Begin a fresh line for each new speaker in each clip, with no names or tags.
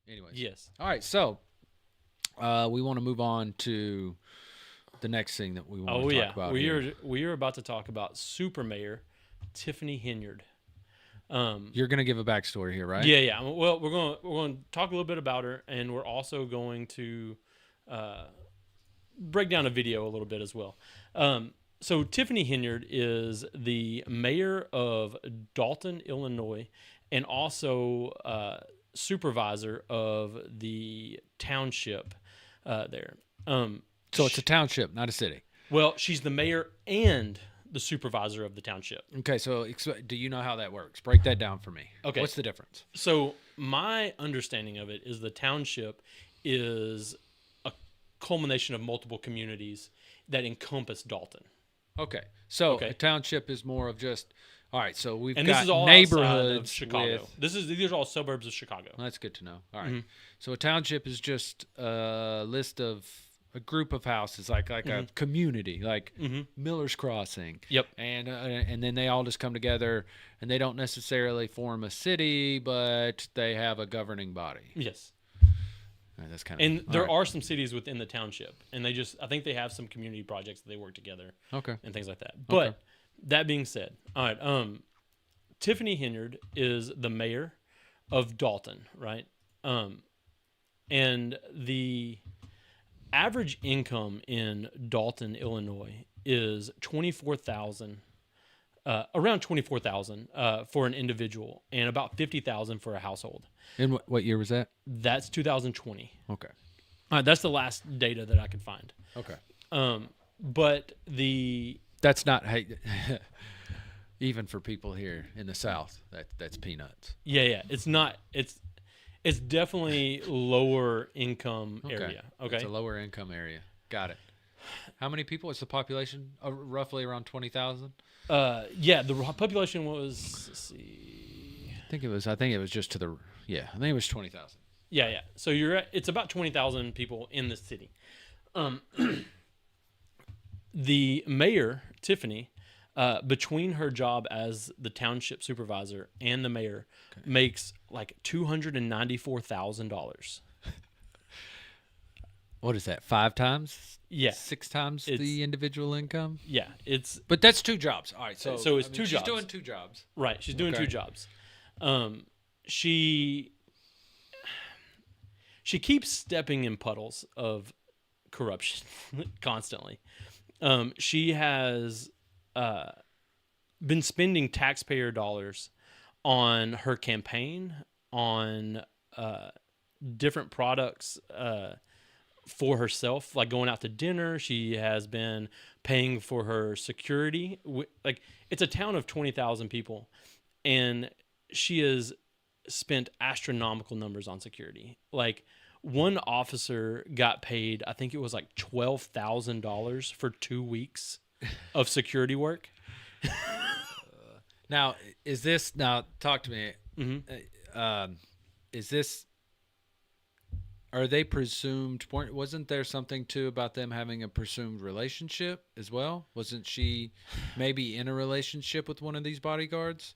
Anyways.
Yes.
All right. So we want to move on to the next thing that we want
Oh
to talk
yeah,
about here.
we are about to talk about Super Mayor Tiffany Hinyard.
You're going to give a backstory here, right?
Yeah, yeah. Well, we're going to talk a little bit about her, and we're also going to uh, break down a video a little bit as well. So Tiffany Hinyard is the mayor of Dalton, Illinois, and also supervisor of the township there.
So it's a township, not a city.
Well, she's the mayor and the supervisor of the township.
Okay, so do you know how that works? Break that down for me.
Okay.
What's the difference?
So my understanding of it is the township is a culmination of multiple communities that encompass Dalton.
Okay, so
Okay.
a township is more of just, all right, so we've
And
got
this is all outside
neighborhoods
of Chicago.
with,
These are all suburbs of Chicago.
well, that's good to know. All right, so a township is just a list of a group of houses, like a community, like Miller's Crossing.
Yep.
And then they all just come together, and they don't necessarily form a city, but they have a governing body.
Yes.
All right, that's kind of,
And there are some cities within the township, and I think they have some community projects that they work together
okay.
and things like that. But that being said, all right, Tiffany Hinyard is the mayor of Dalton, right? And the average income in Dalton, Illinois, is around 24,000 for an individual, and about 50,000 for a household.
And what year was that?
That's 2020.
Okay.
That's the last data that I could find.
Okay.
But
That's not, hey, even for people here in the South, that's peanuts.
yeah, it's not. It's definitely lower income area. Okay.
It's a lower income area. Got it. How many people? What's the population? Roughly around 20,000?
Yeah, the population was, let's see.
I think it was just to the, I think it was 20,000.
Yeah. So it's about 20,000 people in the city. The mayor, Tiffany, between her job as the township supervisor and the mayor, makes like $294,000.
What is that? 5 times?
Yeah.
6 times the individual income?
Yeah,
But that's 2 jobs. All right. So
it's two
she's
jobs.
doing 2 jobs.
Right. She's doing 2 jobs. She keeps stepping in puddles of corruption constantly. She has been spending taxpayer dollars on her campaign, on different products for herself, like going out to dinner. She has been paying for her security. Like, it's a town of 20,000 people, and she has spent astronomical numbers on security. Like, one officer got paid, I think it was like $12,000 for 2 weeks of security work.
Now, talk to me. Is this, are they presumed, wasn't there something too about them having a presumed relationship as well? Wasn't she maybe in a relationship with one of these bodyguards?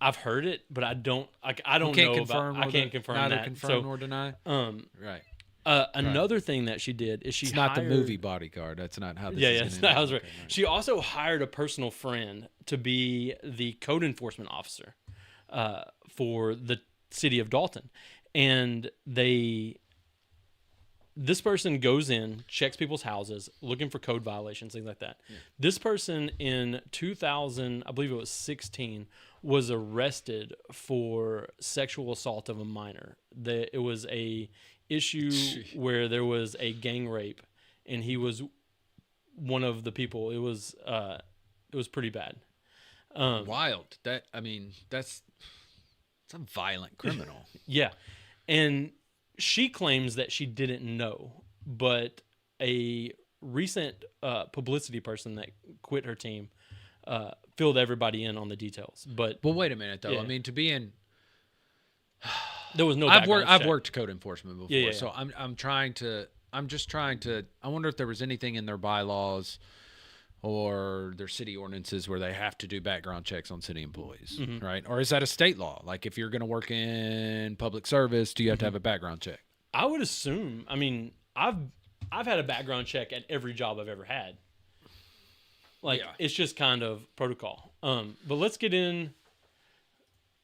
I've heard it, but I don't know
confirm
about, I can't confirm
neither
that.
confirm nor deny. Right.
Another thing that she did is
It's not the movie Bodyguard. That's not how this is.
It's not how it's right. She also hired a personal friend to be the code enforcement officer for the city of Dalton. And this person goes in, checks people's houses, looking for code violations, things like that. Yeah. This person in 2000, I believe it was 16, was arrested for sexual assault of a minor. It was a issue where there was a gang rape, and he was one of the people. It was pretty bad.
Wild. That's a violent criminal.
Yeah. And she claims that she didn't know, but a recent publicity person that quit her team filled everybody in on the details. But
wait a minute, though.
Yeah.
I mean, to be in,
there was no.
I've worked code enforcement before,
Yeah.
so I'm just trying to. I wonder if there was anything in their bylaws or their city ordinances where they have to do background checks on city employees,
Mm-hmm.
right? Or is that a state law? Like if you're going to work in public service, do you have to have a background check?
I would assume. I mean, I've had a background check at every job I've ever had. Like it's just kind of protocol. But let's get in.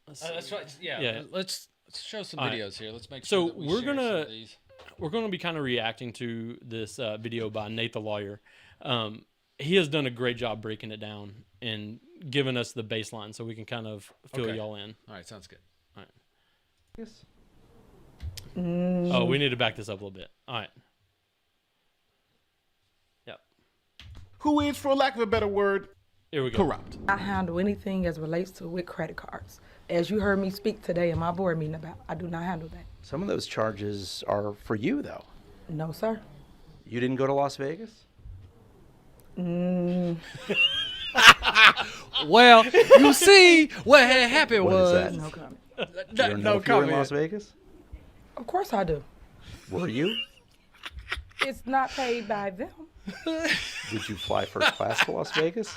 That's right. Yeah.
Yeah.
Let's show some
All right.
videos here. Let's make
So
sure that we
we're
share
gonna-
some of these.
We're going to be kind of reacting to this video by Nate the Lawyer. He has done a great job breaking it down and giving us the baseline so we can kind of fill
Okay.
y'all in.
All right, sounds good.
All right. Oh, we need to back this up a little bit. All right. Yep.
Who is, for lack of a better word,
Here we go.
corrupt.
I handle anything as relates to with credit cards. As you heard me speak today in my board meeting about, I do not handle that.
Some of those charges are for you, though.
No, sir.
You didn't go to Las Vegas?
Well, you see, what had happened
What is
was
that?
No comment.
You don't know
no
if you were in
comment.
Las Vegas?
Of course I do.
Were you?
It's not paid by them.
Did you fly first class to Las Vegas?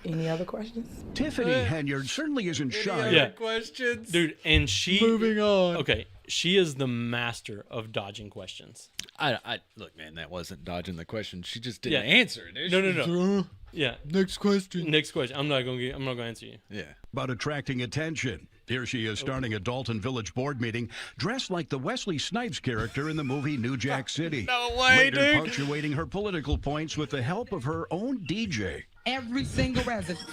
Any other questions?
Tiffany Henyard certainly isn't shy.
Yeah.
questions?
Dude, and she.
Moving on.
Okay. She is the master of dodging questions.
I look, man, that wasn't dodging the question. She just
Yeah.
didn't answer it.
No. Yeah.
Next question.
Next question. I'm not gonna answer you.
Yeah.
About attracting attention. Here she is starting a Dalton Village board meeting, dressed like the Wesley Snipes character in the movie New Jack City.
No way,
Later
dude.
punctuating her political points with the help of her own DJ.
Every single resident.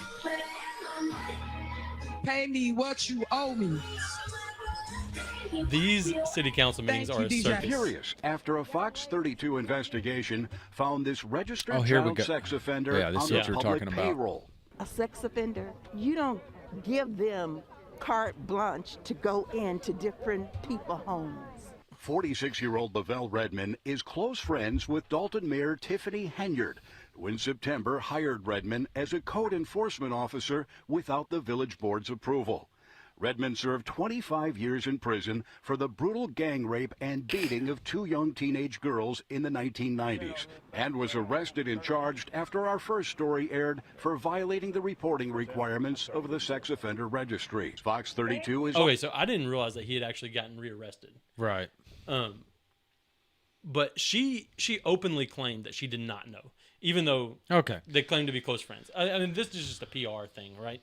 Pay me what you owe me.
These city council meetings
Thank
are
you,
a
DJ.
circus.
Curious after a Fox 32 investigation found this registered
Oh, here we
child
go.
sex offender
Yeah, this
on
is
the
what you're
public
talking about.
payroll.
A sex offender, you don't give them carte blanche to go into different people's homes.
46-year-old Lavelle Redmond is close friends with Dalton Mayor Tiffany Henyard, who in September hired Redmond as a code enforcement officer without the village board's approval. Redmond served 25 years in prison for the brutal gang rape and beating of two young teenage girls in the 1990s and was arrested and charged after our first story aired for violating the reporting requirements of the sex offender registry. Fox 32 is
Okay, so I didn't realize that he had actually gotten rearrested.
Right.
But she openly claimed that she did not know, even though
Okay.
they claimed to be close friends. I mean, this is just a PR thing, right?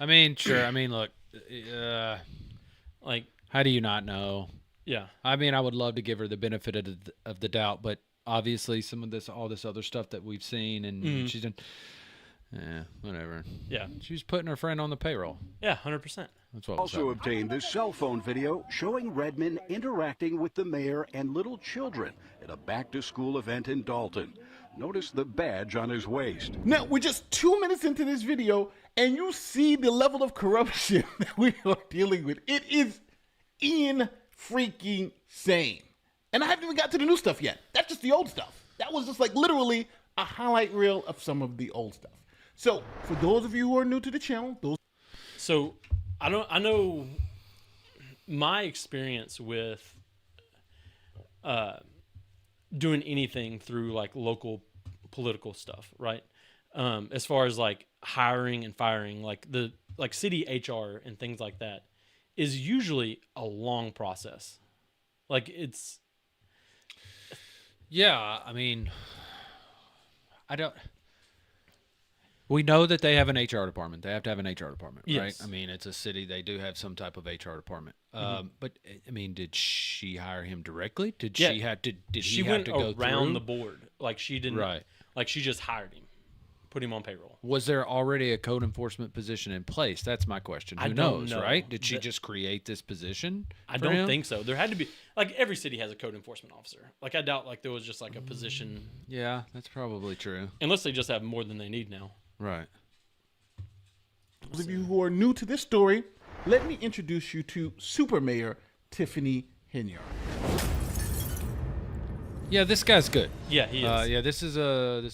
I mean, sure. I mean, look.
Like,
How do you not know?
yeah.
I mean, I would love to give her the benefit of the doubt, but obviously, some of this, all this other stuff that we've seen, and she's done. Yeah, whatever.
Yeah.
She's putting her friend on the payroll.
Yeah, 100%.
That's what.
also
was
obtained this cell phone video showing Redmond interacting with the mayor and little children at a back-to-school event in Dalton. Notice the badge on his waist.
Now, we're just 2 minutes into this video, and you see the level of corruption that we are dealing with. It is freaking sane. And I haven't even got to the new stuff yet. That's just the old stuff. That was just like literally a highlight reel of some of the old stuff. So, for those of you who are new to the channel,
So I know my experience with doing anything through like local political stuff, right? As far as like hiring and firing, like the city HR and things like that is usually a long process. Like it's
Yeah, I mean, I don't. We know that they have an HR department. They have to have an HR department, right?
Yes.
I mean, it's a city. They do have some type of HR department. But I mean, did she hire him directly? Did
Yeah.
she have to? Did
she
he
went
have to go
around
through?
the board. Like she didn't
Right.
like she just hired him, put him on payroll.
Was there already a code enforcement position in place? That's my question. Who
I don't
knows,
know.
right? Did she
That-
just create this position?
I
for
don't
him?
think so. There had to be like every city has a code enforcement officer. Like I doubt like there was just like a position
Yeah, that's probably true.
unless they just have more than they need now.
Right.
those of you who are new to this story, let me introduce you to Super Mayor Tiffany Henyard.
Yeah, this guy's good.
Yeah, he is.
Yeah, this is a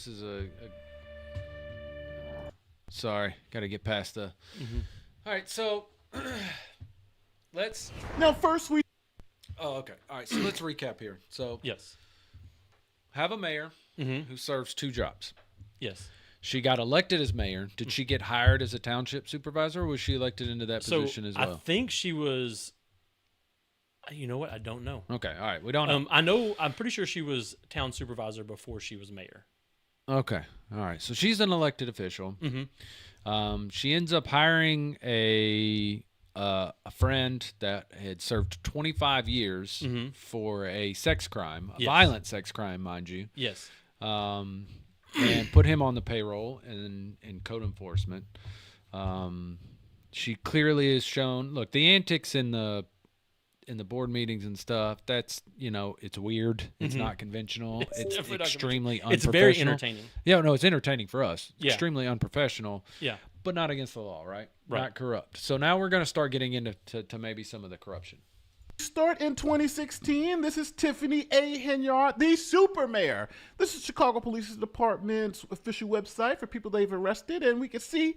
sorry, got to get past the. All right, so let's.
Now, first we
Oh, okay. All right, so let's recap here. So
Yes.
have a mayor who serves two jobs.
Yes.
She got elected as mayor. Did she get hired as a township supervisor, or was she elected into that position as well?
I think she was. You know what? I don't know.
Okay, all right. We don't know.
I'm pretty sure she was town supervisor before she was mayor.
Okay, all right. So she's an elected official.
Mm-hmm.
She ends up hiring a friend that had served 25 years for a sex crime, a violent sex crime, mind you.
Yes.
And put him on the payroll in code enforcement. She clearly has shown. Look, the antics in the board meetings and stuff. That's it's weird. It's not conventional. It's extremely unprofessional.
It's very entertaining.
Yeah, no, it's entertaining for us.
Yeah.
Extremely unprofessional.
Yeah.
But not against the law, right?
Right.
Not corrupt. So now we're going to start getting into to maybe some of the corruption.
Start in 2016. This is Tiffany A. Henyard, the super mayor. This is Chicago Police Department's official website for people they've arrested. And we can see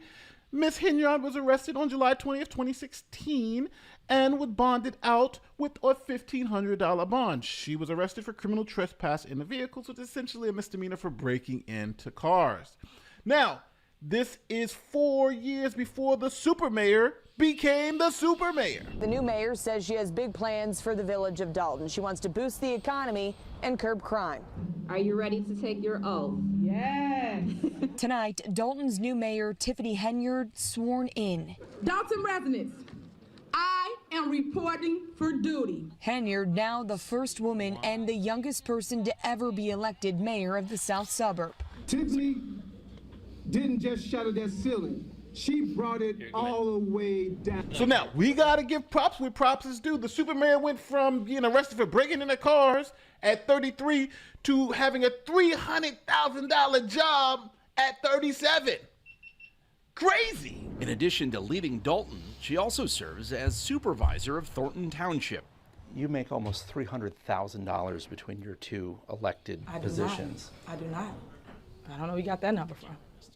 Miss Henyard was arrested on July 20th, 2016 and was bonded out with a $1,500 bond. She was arrested for criminal trespass in the vehicle, so it's essentially a misdemeanor for breaking into cars. Now, this is 4 years before the super mayor became the super mayor.
The new mayor says she has big plans for the village of Dalton. She wants to boost the economy and curb crime.
Are you ready to take your oath?
Yes.
Tonight, Dalton's new mayor, Tiffany Henyard, sworn in.
Dalton residents, I am reporting for duty.
Henyard, now the first woman and the youngest person to ever be elected mayor of the South Suburb.
Tiffany didn't just shatter that ceiling. She brought it all the way down.
So now, we got to give props where props is due. The super mayor went from being arrested for breaking into cars at 33 to having a $300,000 job at 37. Crazy.
In addition to leading Dalton, she also serves as supervisor of Thornton Township.
You make almost $300,000 between your two elected positions.
I do not. I don't know where you got that number from.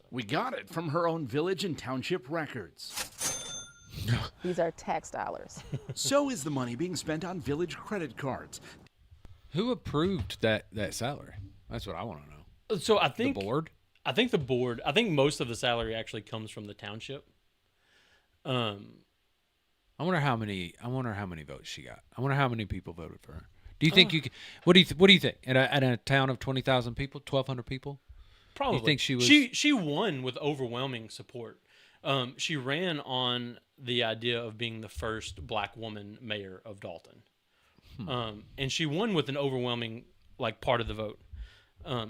We got it from her own village and township records.
These are tax dollars.
So is the money being spent on village credit cards.
Who approved that salary? That's what I want to know.
So I think
the board.
I think the board. I think most of the salary actually comes from the township.
I wonder how many votes she got. I wonder how many people voted for her. Do you think you? What do you think? At a town of 20,000 people, 1,200 people.
Probably.
You think she was?
She won with overwhelming support. She ran on the idea of being the first black woman mayor of Dalton, and she won with an overwhelming part of the vote.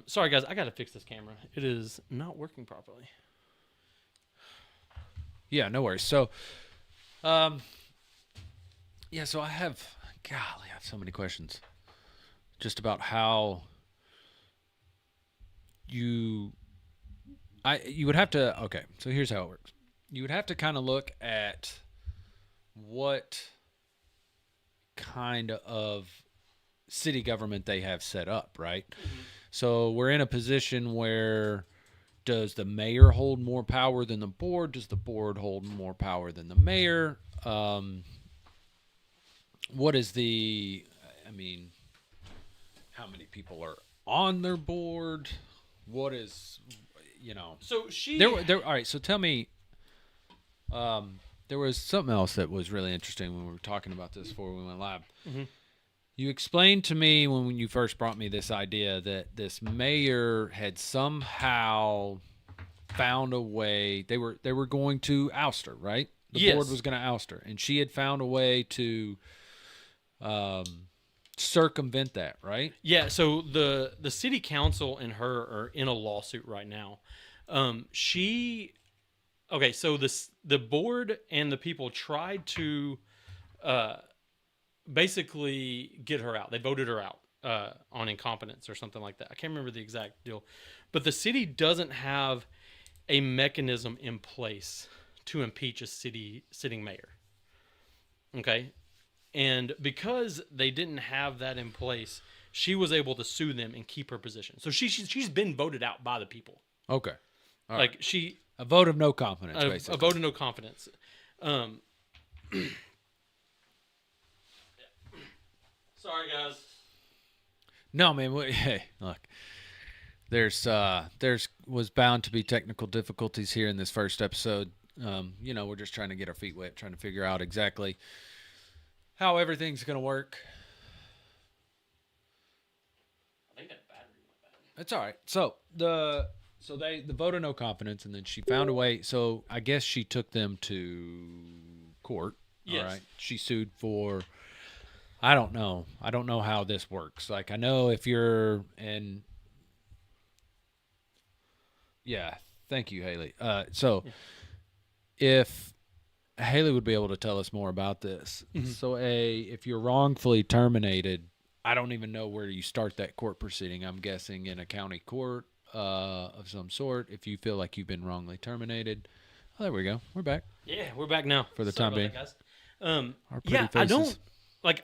Sorry guys, I got to fix this camera. It is not working properly.
Yeah, no worries. So, so I have so many questions, just about how. You would have to, okay, so here's how it works. You would have to kind of look at what kind of city government they have set up, right? Mm-hmm. So we're in a position where does the mayor hold more power than the board? Does the board hold more power than the mayor? What is how many people are on their board? What is,
So she
there. All right. So tell me, there was something else that was really interesting when we were talking about this before we went live.
Mm-hmm.
You explained to me when you first brought me this idea that this mayor had somehow found a way. They were going to oust her, right? The board was going to oust her, and she had found a way to circumvent that, right?
Yeah, so the city council and her are in a lawsuit right now. So the board and the people tried to basically get her out. They voted her out on incompetence or something like that. I can't remember the exact deal. But the city doesn't have a mechanism in place to impeach a sitting mayor. Okay? And because they didn't have that in place, she was able to sue them and keep her position. So she's been voted out by the people.
Okay. All right. A vote of no confidence, basically.
A vote of no confidence. Sorry, guys.
No, man. Hey, look. There's was bound to be technical difficulties here in this first episode. We're just trying to get our feet wet, trying to figure out exactly how everything's going to work.
I think that battery went bad.
That's all right. So they vote of no confidence, and then she found a way. So I guess she took them to court.
Yes.
All right. She sued for. I don't know how this works. Like, I know if you're in. Yeah. Thank you, Haley. If Haley would be able to tell us more about this.
Mm-hmm.
So if you're wrongfully terminated, I don't even know where you start that court proceeding. I'm guessing in a county court of some sort. If you feel like you've been wrongly terminated. Oh, there we go. We're back.
Yeah, we're back now.
For the
Sorry
time being.
about that, guys.
Our pretty faces.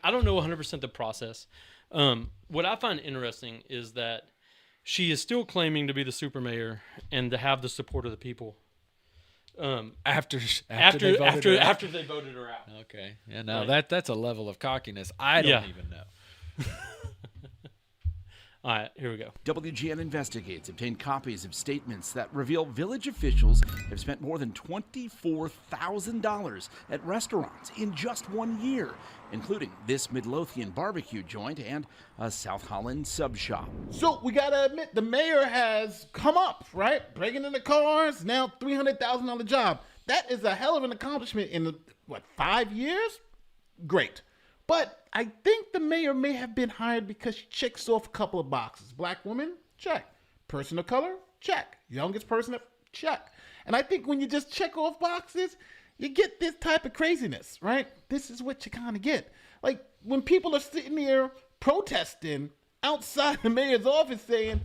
I don't know 100% the process. What I find interesting is that she is still claiming to be the super mayor and to have the support of the people.
After
they voted her out.
Okay. Yeah, no,
Right.
that's a level of cockiness I don't even know.
All right, here we go.
WGN Investigates obtained copies of statements that reveal village officials have spent more than $24,000 at restaurants in just 1 year, including this Midlothian barbecue joint and a South Holland sub shop.
So we gotta admit, the mayor has come up, right? Breaking into cars, now $300,000 job. That is a hell of an accomplishment in 5 years? Great. But I think the mayor may have been hired because she checks off a couple of boxes. Black woman, check. Person of color, check. Youngest person, check. And I think when you just check off boxes, you get this type of craziness, right? This is what you kind of get. Like when people are sitting here protesting outside the mayor's office saying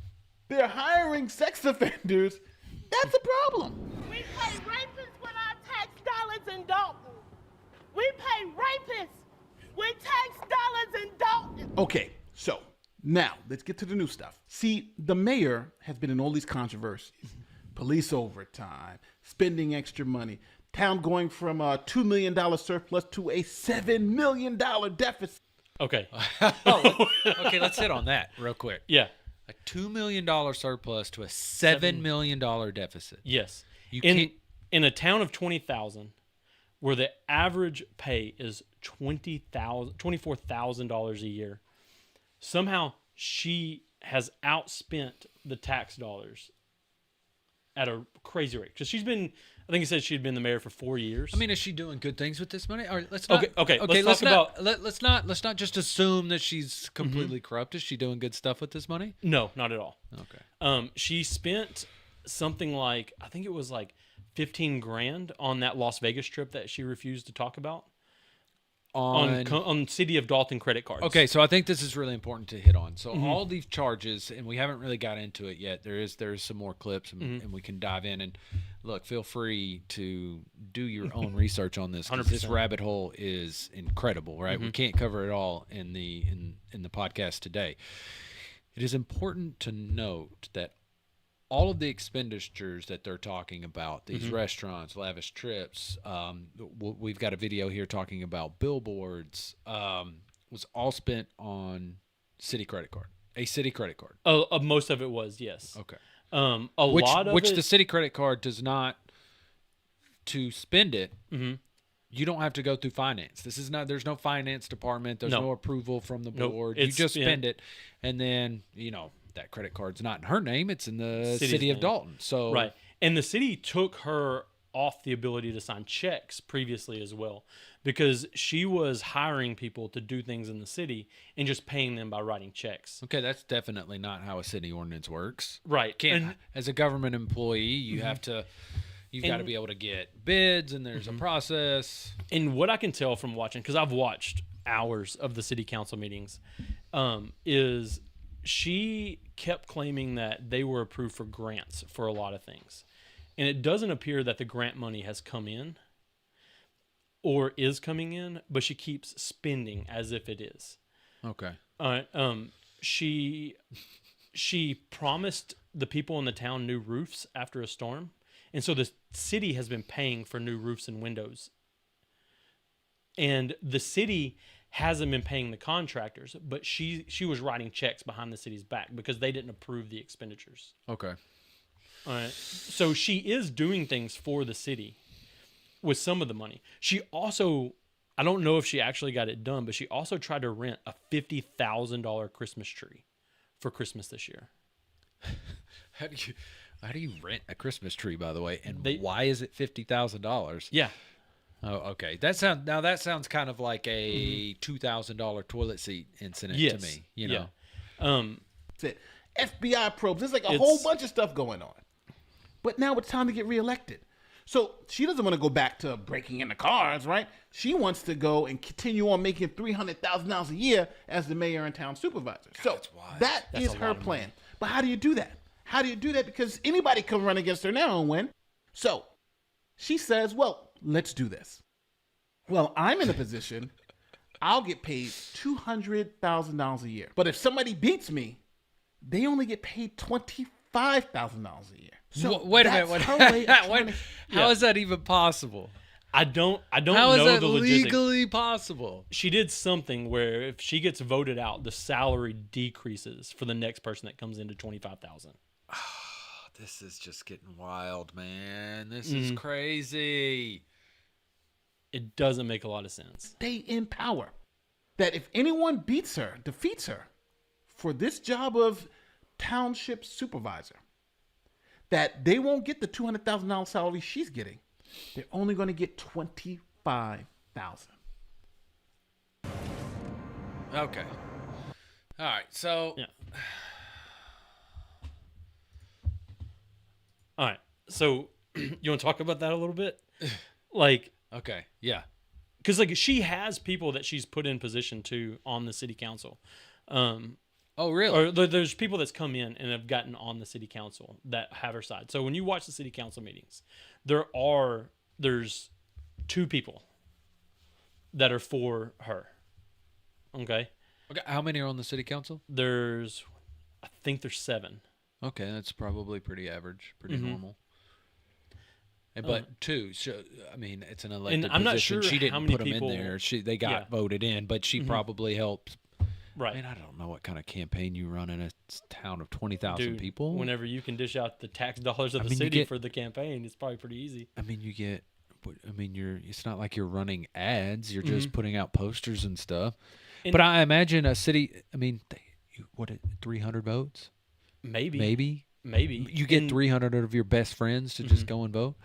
they're hiring sex offenders, that's a problem.
We pay rapists with our tax dollars in Dalton. We pay rapists with tax dollars in Dalton.
Okay, so now let's get to the new stuff. See, the mayor has been in all these controversies. Police overtime, spending extra money, town going from a $2 million surplus to a $7 million deficit.
Okay.
Okay, let's hit on that real quick.
Yeah.
A $2 million surplus to a $7 million deficit.
Yes.
You can't.
In a town of 20,000, where the average pay is $24,000 a year, somehow she has outspent the tax dollars at a crazy rate. Because she's been, I think it said she'd been the mayor for 4 years.
I mean, is she doing good things with this money? All right, let's not.
Okay. Let's
not just assume that she's completely corrupt. Is she doing good stuff with this money?
No, not at all.
Okay.
She spent something like, I think it was like $15,000 on that Las Vegas trip that she refused to talk about on City of Dalton credit cards.
Okay, so I think this is really important to hit on. So all these charges, and we haven't really got into it yet. There is some more clips, and we can dive in. And look, feel free to do your own research on this, because this rabbit hole is incredible. Right, we can't cover it all in the podcast today. It is important to note that all of the expenditures that they're talking about, these restaurants, lavish trips, we've got a video here talking about billboards, was all spent on city credit card, a city credit card.
Oh, most of it was, yes.
Okay.
Which
the city credit card does not, to spend it, you don't have to go through finance. This is not, there's no finance department. There's no approval from the board. You just spend it. And then, that credit card's not in her name. It's in the city of Dalton. So
right. And the city took her off the ability to sign checks previously as well, because she was hiring people to do things in the city and just paying them by writing checks.
Okay, that's definitely not how a city ordinance works.
Right.
As a government employee, you have to, you've got to be able to get bids, and there's a process.
And what I can tell from watching, because I've watched hours of the city council meetings, is she kept claiming that they were approved for grants for a lot of things. And it doesn't appear that the grant money has come in or is coming in, but she keeps spending as if it is.
Okay.
She promised the people in the town new roofs after a storm. And so the city has been paying for new roofs and windows. And the city hasn't been paying the contractors, but she was writing checks behind the city's back because they didn't approve the expenditures.
Okay.
All right. So she is doing things for the city with some of the money. She also, I don't know if she actually got it done, but she also tried to rent a $50,000 Christmas tree for Christmas this year.
How do you rent a Christmas tree, by the way? And why is it $50,000?
Yeah.
Oh, okay. That sounds kind of like a $2,000 toilet seat incident to me. You know.
That's it. FBI probes. There's like a whole bunch of stuff going on. But now it's time to get reelected. So she doesn't want to go back to breaking into cars, right? She wants to go and continue on making $300,000 a year as the mayor and town supervisor. So that's her plan. But how do you do that? How do you do that? Because anybody can run against her now and win. So she says, well, let's do this. Well, I'm in a position, I'll get paid $200,000 a year. But if somebody beats me, they only get paid $25,000 a year. So
wait a minute. How is that even possible?
I don't
How
know
is that
the logistics.
legally possible?
She did something where if she gets voted out, the salary decreases for the next person that comes into 25,000.
This is just getting wild, man. This is crazy.
It doesn't make a lot of sense.
Stay in power. That if anyone beats her, defeats her for this job of township supervisor, that they won't get the $200,000 salary she's getting. They're only going to get $25,000.
Okay. All right. So.
Yeah. All right. So you want to talk about that a little bit? Like.
Okay. Yeah.
Because like she has people that she's put in position to on the city council.
Oh, really?
Or there's people that's come in and have gotten on the city council that have her side. So when you watch the city council meetings, there's 2 people that are for her. Okay.
Okay. How many are on the city council?
I think there's 7.
Okay, that's probably pretty average, pretty normal. But 2, so I mean, it's an elected
and I'm not
position.
sure
She didn't
how many
put them
people,
in there. They got voted in, but she probably helped.
Right.
I mean, I don't know what kind of campaign you run in a town of 20,000 people.
Whenever you can dish out the tax dollars of the city for the campaign, it's probably pretty easy.
I mean, it's not like you're running ads. You're just putting out posters and stuff. But I imagine a city, 300 votes? Maybe. You get 300 of your best friends to just go and vote.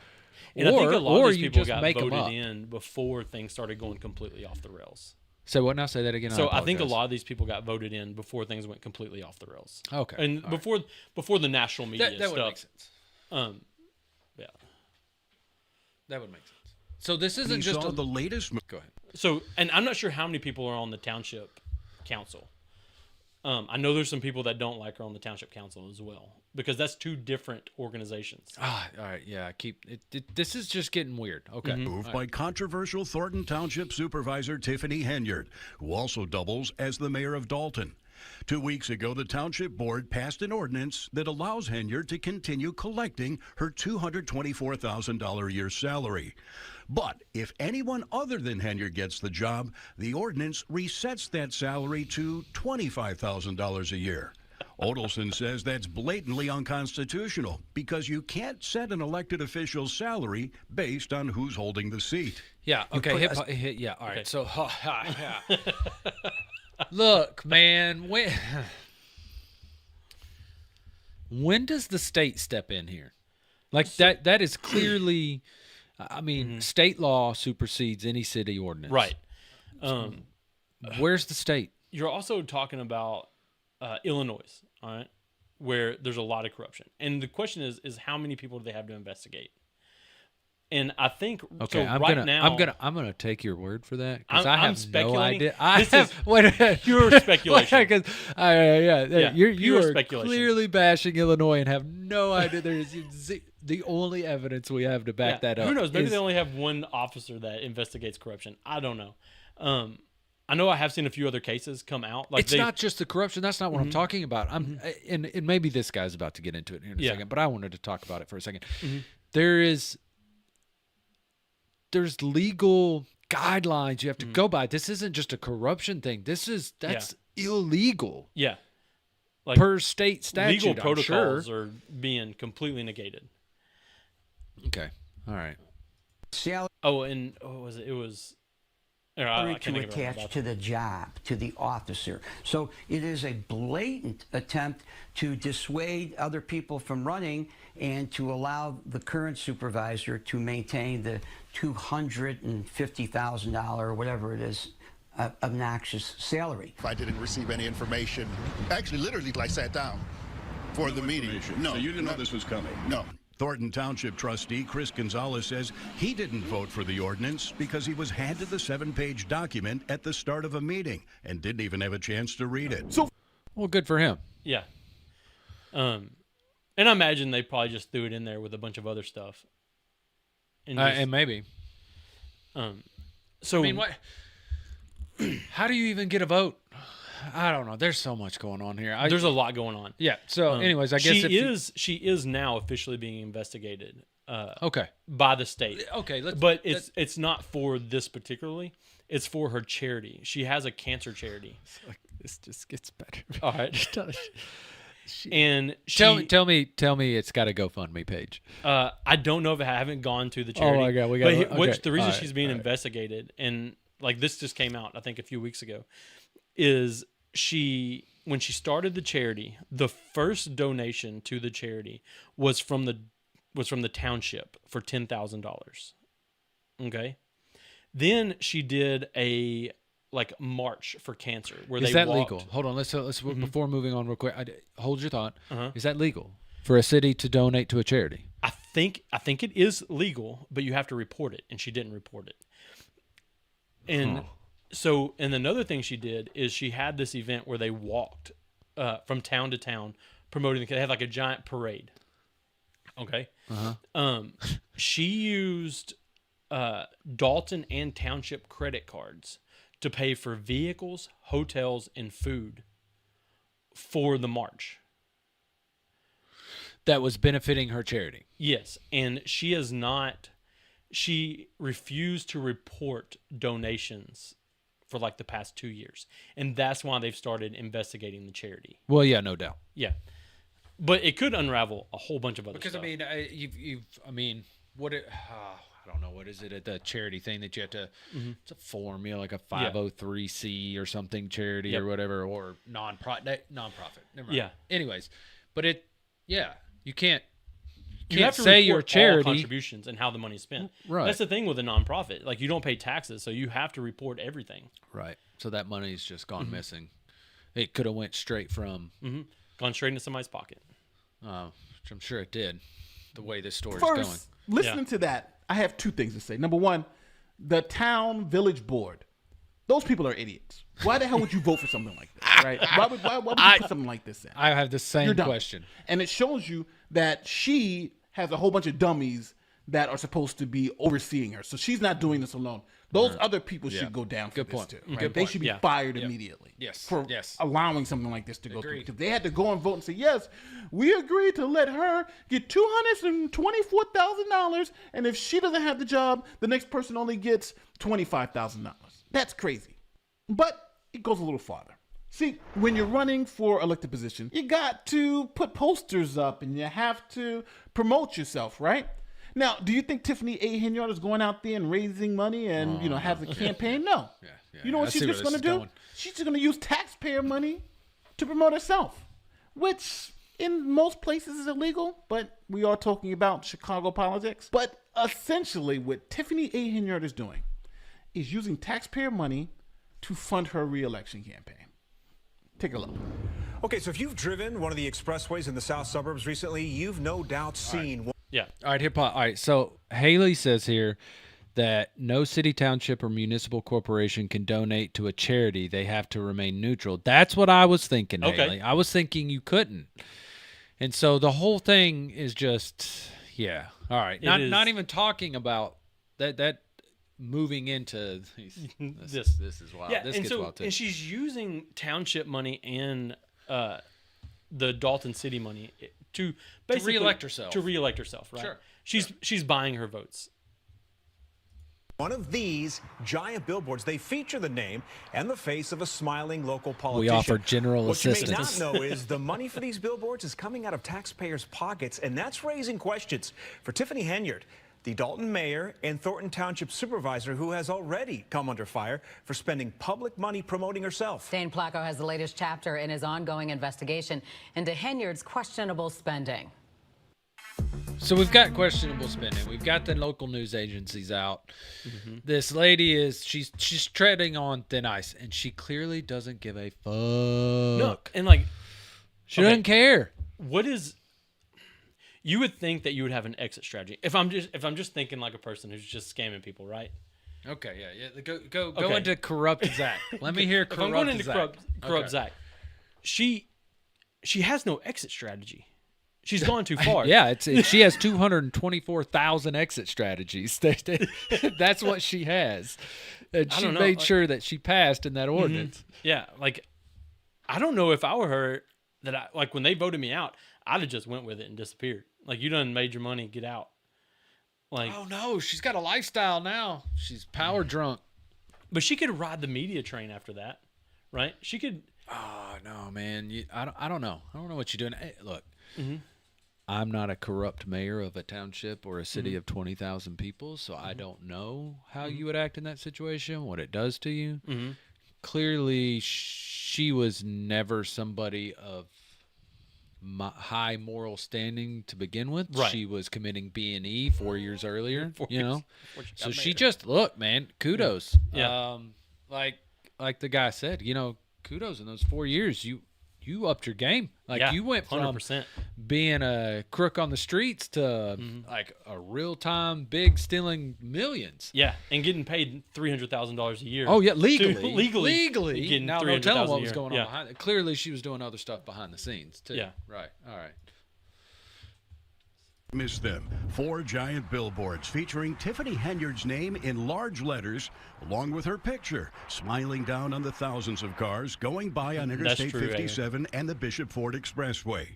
And I think a lot of these people got voted in before things started going completely off the rails.
So what now? Say that again.
So I think a lot of these people got voted in before things went completely off the rails.
Okay.
And before the national media
that
stuff.
would make sense.
Yeah.
That would make sense. So this isn't just
the latest.
Go ahead.
So, and I'm not sure how many people are on the township council. I know there's some people that don't like her on the township council as well, because that's 2 different organizations.
All right, yeah. This is just getting weird. Okay.
Moved by controversial Thornton Township Supervisor Tiffany Henyard, who also doubles as the mayor of Dalton. 2 weeks ago, the Township Board passed an ordinance that allows Henyard to continue collecting her $224,000 a year salary. But if anyone other than Henyard gets the job, the ordinance resets that salary to $25,000 a year. Odelson says that's blatantly unconstitutional because you can't set an elected official's salary based on who's holding the seat.
Yeah, okay. Yeah, all right. Okay. So, look, man, when does the state step in here? Like that is clearly, I mean, state law supersedes any city ordinance.
Right.
Where's the state?
You're also talking about Illinois, all right, where there's a lot of corruption. And the question is how many people do they have to investigate? And I think
okay.
So
I'm gonna take your word for that because I have no idea.
Pure speculation.
You are
speculation.
Clearly bashing Illinois and have no idea. There's the only evidence we have to back that up.
Who knows? Maybe they only have one officer that investigates corruption. I don't know. I know I have seen a few other cases come out. Like
it's not just the corruption. That's not what I'm talking about. And maybe this guy's about to get into it in a second, but I wanted to talk about it for a second. There's legal guidelines you have to go by. This isn't just a corruption thing. That's illegal.
Yeah.
Like per state statute,
legal protocols
sure.
are being completely negated.
Okay. All right.
Oh, and what was it? It was I can't
to
think of it right
attach
now.
to the job, to the officer. So it is a blatant attempt to dissuade other people from running and to allow the current supervisor to maintain the $250,000 or whatever it is obnoxious salary.
I didn't receive any information. Actually, literally, I sat down for the meeting. No,
So you didn't know this was coming?
No.
Thornton Township trustee Chris Gonzalez says he didn't vote for the ordinance because he was handed the 7-page document at the start of a meeting and didn't even have a chance to read it.
Well, good for him.
Yeah. And I imagine they probably just threw it in there with a bunch of other stuff.
And maybe.
So
I mean, what? How do you even get a vote? I don't know. There's so much going on here.
There's a lot going on.
Yeah. So, anyways, I guess
she is now officially being investigated.
Okay.
By the state.
Okay.
But it's not for this particularly. It's for her charity. She has a cancer charity.
This just gets better.
All right. And
tell me, it's got a GoFundMe page.
I don't know if I haven't gone to the charity.
Oh my God, we got.
But the reason she's being investigated, and like this just came out, I think a few weeks ago, is when she started the charity, the first donation to the charity was from the township for $10,000. Okay, then she did a march for cancer where
is
they
that
walked.
legal? Hold on, let's before moving on real quick. Hold your thought. Is that legal for a city to donate to a charity?
I think it is legal, but you have to report it, and she didn't report it. And so, and another thing she did is she had this event where they walked from town to town promoting. They had like a giant parade. Okay. She used Dalton and Township credit cards to pay for vehicles, hotels, and food for the march.
That was benefiting her charity.
Yes, and she refused to report donations for like the past 2 years, and that's why they've started investigating the charity.
Well, yeah, no doubt.
Yeah, but it could unravel a whole bunch of other stuff.
I mean, I don't know, what is it at the charity thing that you have to? It's a form, like a 503c or something charity or whatever, or nonprofit. Never mind.
Yeah.
Anyways, but you can't.
You have to
say
report
your charity
all contributions and how the money's spent.
Right.
That's the thing with a nonprofit. Like, you don't pay taxes, so you have to report everything.
Right. So that money's just gone missing. It could have went straight from
gone straight into somebody's pocket.
Which I'm sure it did. The way this story's
First,
going.
Listening to that, I have two things to say. Number one, the town village board. Those people are idiots. Why the hell would you vote for something like this, right? Why would you put something like this in?
I have the same
dumb.
question.
And it shows you that she has a whole bunch of dummies that are supposed to be overseeing her. So she's not doing this alone. Those other people should go down for this too. Right? They should be fired immediately for allowing something like this to go through. Because they had to go and vote and say, yes, we agree to let her get $224,000, and if she doesn't have the job, the next person only gets $25,000. That's crazy. But it goes a little farther. See, when you're running for elected position, you got to put posters up and you have to promote yourself, right? Now, do you think Tiffany A. Henyard is going out there and raising money and, have a campaign? No. You know what she's just going to do? She's just going to use taxpayer money to promote herself, which in most places is illegal, but we are talking about Chicago politics. But essentially what Tiffany A. Henyard is doing is using taxpayer money to fund her re-election campaign. Take a look.
Okay, so if you've driven one of the expressways in the south suburbs recently, you've no doubt seen one.
Yeah.
All right, hip hop. All right, so Haley says here that no city, township, or municipal corporation can donate to a charity. They have to remain neutral. That's what I was thinking, Haley. I was thinking you couldn't. And so the whole thing is just, all right. Not even talking about that moving into this is wild.
Yeah,
this
and
gets wild too.
And she's using township money and the Dalton City money to basically
re-elect herself.
To re-elect herself, right?
Sure.
She's buying her votes.
One of these giant billboards, they feature the name and the face of a smiling local
We
politician.
offer general
What
assistance.
you may not know is the money for these billboards is coming out of taxpayers' pockets, and that's raising questions for Tiffany Henyard, the Dalton mayor and Thornton Township supervisor, who has already come under fire for spending public money promoting herself.
Dane Placco has the latest chapter in his ongoing investigation into Henyard's questionable spending.
So we've got questionable spending. We've got the local news agencies out. This lady she's treading on thin ice, and she clearly doesn't give a fuck.
No, and like
she doesn't care.
What is? You would think that you would have an exit strategy. If I'm just thinking like a person who's just scamming people, right?
Okay, yeah. Go into corrupt Zach. Let me hear corrupt Zach.
If I'm going into corrupt
Okay.
Zach, she has no exit strategy. She's gone too far.
Yeah, she has 224,000 exit strategies. That's what she has. And she made sure that she passed in that ordinance.
Yeah, like I don't know if I were her that when they voted me out, I'd have just went with it and disappeared. Like, you done made your money, get out. Like,
oh no, she's got a lifestyle now. She's power drunk.
But she could ride the media train after that, right? She could.
Oh no, man. I don't know. I don't know what you're doing. Hey, look. I'm not a corrupt mayor of a township or a city of 20,000 people, so I don't know how you would act in that situation, what it does to you. Clearly, she was never somebody of high moral standing to begin with.
Right.
She was committing B&E 4 years earlier, you so she
mayor.
just, look, man, kudos.
Yeah.
Like the guy said, kudos in those 4 years. You upped your game. You went from
100%.
being a crook on the streets to like a real time big stealing millions.
Yeah, and getting paid $300,000 a year.
Oh yeah, legally.
Getting
Now no
$300,000
telling what
a
was
year.
going on behind it. Clearly she was doing other stuff behind the scenes too.
Yeah.
Right. All right.
Miss them. 4 giant billboards featuring Tiffany Henyard's name in large letters, along with her picture, smiling down on the thousands of cars going by on Interstate 57 and the Bishop Ford Expressway.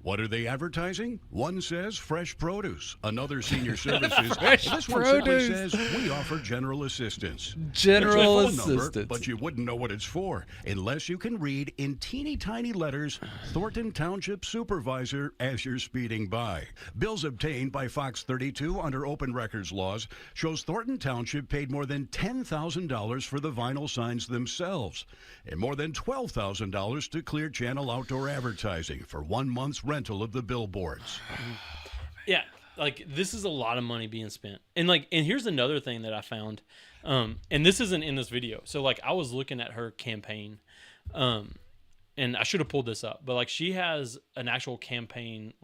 What are they advertising? One says fresh produce, another senior services. This one simply says we offer general assistance.
General
There's a phone number,
assistance.
but you wouldn't know what it's for unless you can read in teeny tiny letters Thornton Township Supervisor as you're speeding by. Bills obtained by Fox 32 under open records laws shows Thornton Township paid more than $10,000 for the vinyl signs themselves and more than $12,000 to Clear Channel Outdoor Advertising for 1 month's rental of the billboards.
Yeah, like this is a lot of money being spent. And here's another thing that I found. And this isn't in this video. So I was looking at her campaign. And I should have pulled this up, but she has an actual campaign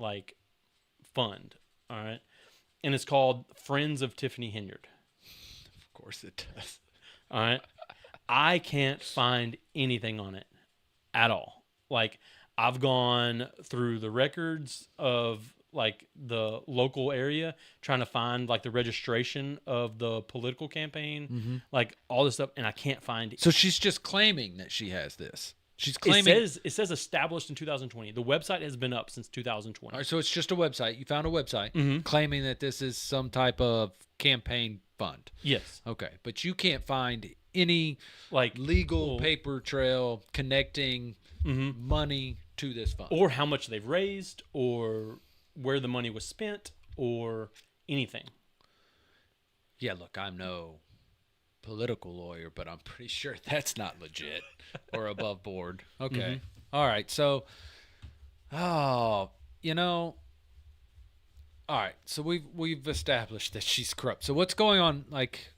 fund, all right? And it's called Friends of Tiffany Henyard.
Of course it does.
All right. I can't find anything on it at all. I've gone through the records of the local area trying to find the registration of the political campaign, all this stuff, and I can't find it.
So she's just claiming that she has this. She's claiming
it says established in 2020. The website has been up since 2020.
All right, so it's just a website. You found a website claiming that this is some type of campaign fund.
Yes.
Okay, but you can't find any legal paper trail connecting money to this fund,
or how much they've raised, or where the money was spent, or anything.
Yeah, look, I'm no political lawyer, but I'm pretty sure that's not legit or above board. Okay. All right. So, all right. So we've established that she's corrupt. So what's going on?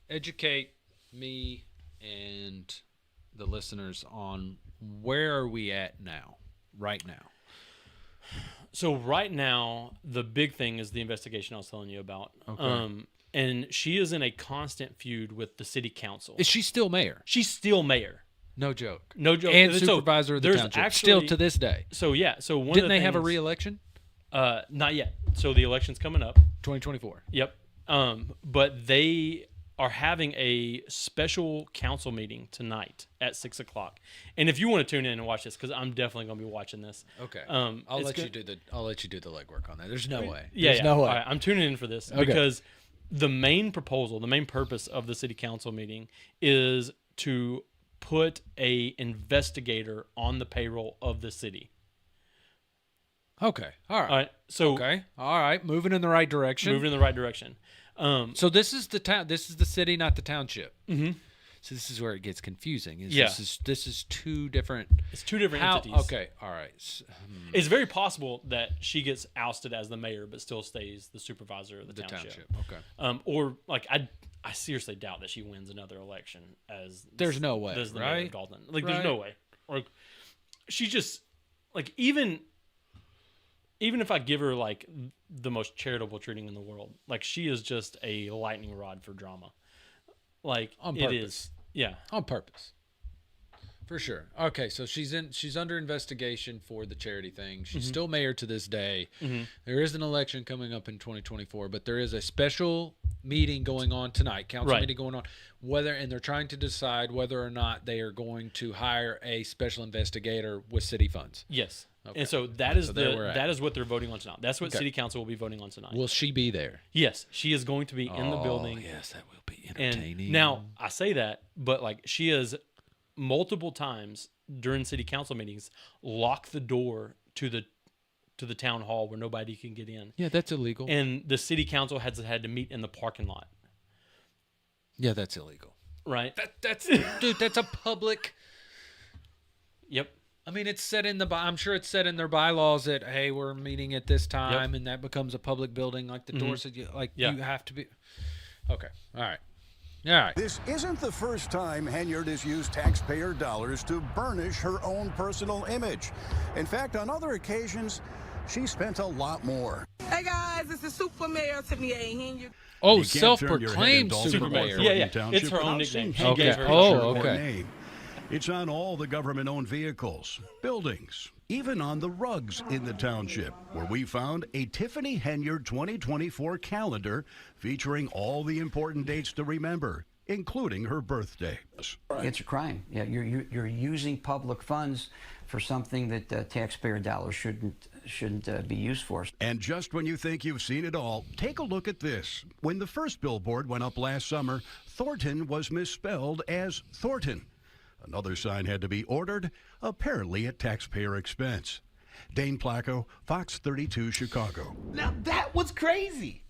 Educate me and the listeners on where are we at now, right now.
So right now, the big thing is the investigation I was telling you about.
Okay.
And she is in a constant feud with the city council.
Is she still mayor?
She's still mayor.
No joke.
No joke.
And
So
supervisor of the
there's
township. Still to this day.
So yeah. So
Didn't they have a re-election?
Not yet. So the election's coming up.
2024.
Yep. But they are having a special council meeting tonight at 6:00. And if you want to tune in and watch this, because I'm definitely going to be watching this.
Okay. I'll let you do the legwork on that. There's no way.
Yeah.
There's no way.
All right, I'm tuning in for this
Okay.
because the main proposal, the main purpose of the city council meeting is to put a investigator on the payroll of the city.
Okay. All right.
All right. So
okay. All right. Moving in the right direction.
Moving in the right direction.
So this is the town. This is the city, not the township.
Mm-hmm.
So this is where it gets confusing.
Yeah.
This is two different.
It's two different entities.
Okay. All right.
It's very possible that she gets ousted as the mayor, but still stays the supervisor of the township.
Okay.
Or like I seriously doubt that she wins another election as.
There's no way,
as the mayor
right?
of Dalton. Like there's no way. Or she just like even if I give her like the most charitable treating in the world, like she is just a lightning rod for drama. Like
on
it
purpose.
is. Yeah.
On purpose. For sure. Okay, so she's under investigation for the charity thing. She's still mayor to this day. There is an election coming up in 2024, but there is a special meeting going on tonight, council meeting going on, and they're trying to decide whether or not they are going to hire a special investigator with city funds.
Yes.
Okay.
And so that is
that
is what they're voting on tonight. That's what city council will be voting on tonight.
Will she be there?
Yes, she is going to be in the building.
Yes, that will be entertaining.
And now I say that, but like she has multiple times during city council meetings locked the door to the town hall where nobody can get in.
Yeah, that's illegal.
And the city council has had to meet in the parking lot.
Yeah, that's illegal.
Right?
That's dude, that's a public.
Yep.
I mean, it's set in I'm sure it's set in their bylaws that, hey, we're meeting at this time, and that becomes a public building. Like the door said, you have to be. Okay. All right. All right.
This isn't the first time Henyard has used taxpayer dollars to burnish her own personal image. In fact, on other occasions, she spent a lot more.
Hey guys, this is Super Mayor Tiffany A. Henyard.
Oh,
You can't turn your head in
self-proclaimed
Dalton
super
or
mayor.
Thornton Township
It's her own
without seeing
nickname.
Henyard's
Okay.
picture
Oh,
or
okay.
name. It's on all the government-owned vehicles, buildings, even on the rugs in the township, where we found a Tiffany Henyard 2024 calendar featuring all the important dates to remember, including her birthday.
It's a crime. Yeah, you're using public funds for something that taxpayer dollars shouldn't be used for.
And just when you think you've seen it all, take a look at this. When the first billboard went up last summer, Thornton was misspelled as Thornton. Another sign had to be ordered, apparently at taxpayer expense. Dane Placco, Fox 32 Chicago.
Now that was crazy.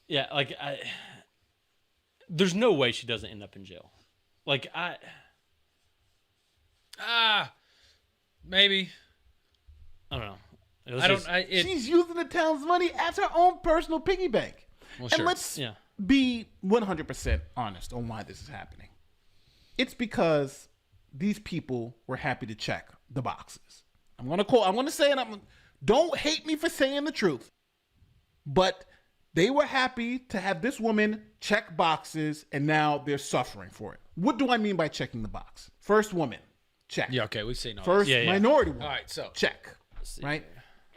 Yeah, like there's no way she doesn't end up in jail. Like
maybe.
I don't know.
She's using the town's money as her own personal piggy bank.
Well,
and
sure.
let's
Yeah.
be 100% honest on why this is happening. It's because these people were happy to check the boxes. I'm gonna say it. Don't hate me for saying the truth, but they were happy to have this woman check boxes, and now they're suffering for it. What do I mean by checking the box? First woman, check.
Yeah, okay, we've seen all
First
this.
minority woman.
All right, so
check. Right.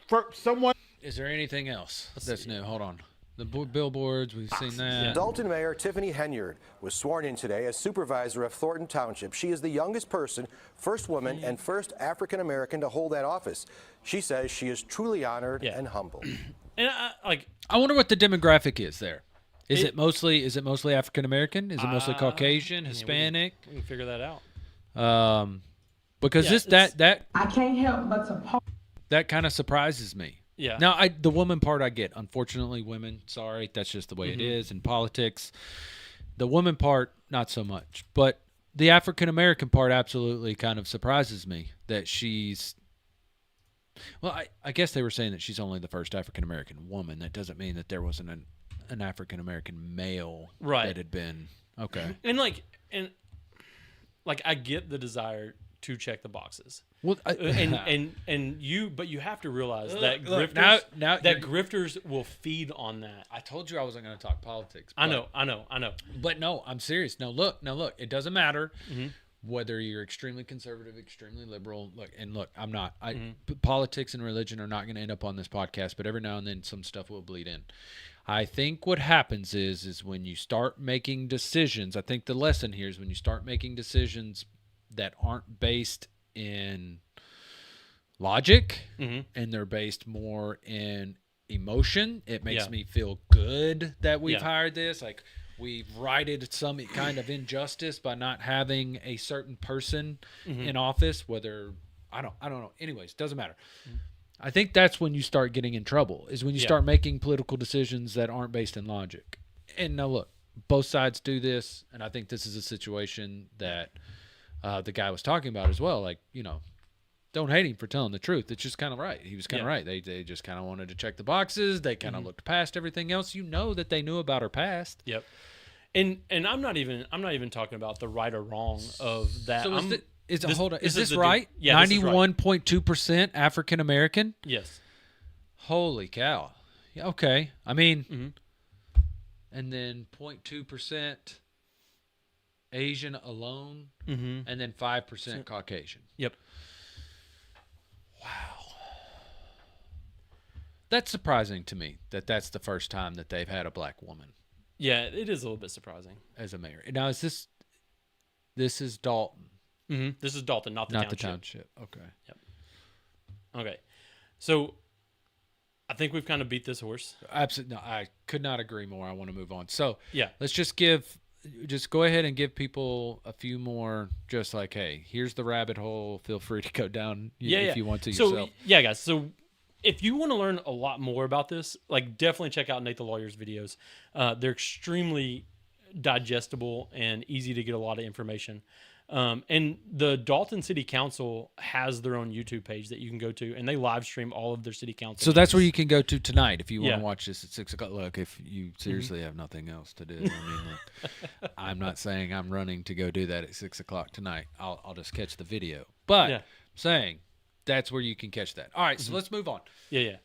For someone.
Is there anything else that's new? Hold on. The billboards, we've seen that.
Dalton Mayor Tiffany Henyard was sworn in today as supervisor of Thornton Township. She is the youngest person, first woman, and first African American to hold that office. She says she is truly honored and humbled.
And
I wonder what the demographic is there. Is it mostly African American? Is it mostly Caucasian, Hispanic?
We can figure that out.
Because that
I can't help but to.
That kind of surprises me.
Yeah.
Now, the woman part I get. Unfortunately, women, sorry, that's just the way it is in politics. The woman part, not so much. But the African American part absolutely kind of surprises me that she's. Well, I guess they were saying that she's only the first African American woman. That doesn't mean that there wasn't an African American male that had been okay.
And I get the desire to check the boxes.
Well,
and you have to realize that
look,
grifters
now
grifters will feed on that.
I told you I wasn't going to talk politics.
I know.
But no, I'm serious. Now look, it doesn't matter whether you're extremely conservative, extremely liberal. Look, I'm not. Politics and religion are not going to end up on this podcast, but every now and then some stuff will bleed in. I think what happens is when you start making decisions, I think the lesson here is when you start making decisions that aren't based in logic and they're based more in emotion. It makes
Yeah.
me feel good that we've
Yeah.
hired this. Like, we've righted some kind of injustice by not having a certain person in office, whether I don't know. Anyways, doesn't matter. I think that's when you start getting in trouble, is when you start making political decisions that aren't based in logic. And now look, both sides do this, and I think this is a situation that the guy was talking about as well. Like, don't hate him for telling the truth. It's just kind of right. He was kind of right. They just kind of wanted to check the boxes. They kind of looked past everything else. That they knew about her past.
Yep. And I'm not even talking about the right or wrong of that.
So hold on. Is this
the
right?
Yeah, this is right.
91.2% African American?
Yes.
Holy cow. Yeah, okay. I mean, and then 0.2% Asian alone, and then 5% Caucasian.
Yep.
Wow. That's surprising to me that that's the first time that they've had a black woman.
Yeah, it is a little bit surprising.
As a mayor. Now, this is Dalton.
This is Dalton, not the
not
township.
the township. Okay.
Yep. Okay. So I think we've kind of beat this horse.
Absolutely. No, I could not agree more. I want to move on. So
yeah,
let's just go ahead and give people a few more, just like, hey, here's the rabbit hole. Feel free to go down if you want to yourself.
Yeah, guys. So if you want to learn a lot more about this, like, definitely check out Nate the Lawyer's videos. They're extremely digestible and easy to get a lot of information. And the Dalton City Council has their own YouTube page that you can go to, and they live stream all of their city council.
So that's where you can go to tonight if you want
Yeah.
to watch this at 6 o'clock. Look, if you seriously have nothing else to do, I mean, look, I'm not saying I'm running to go do that at 6 o'clock tonight. I'll just catch the video. But
Yeah.
I'm saying that's where you can catch that. All right, so let's move on.
Yeah.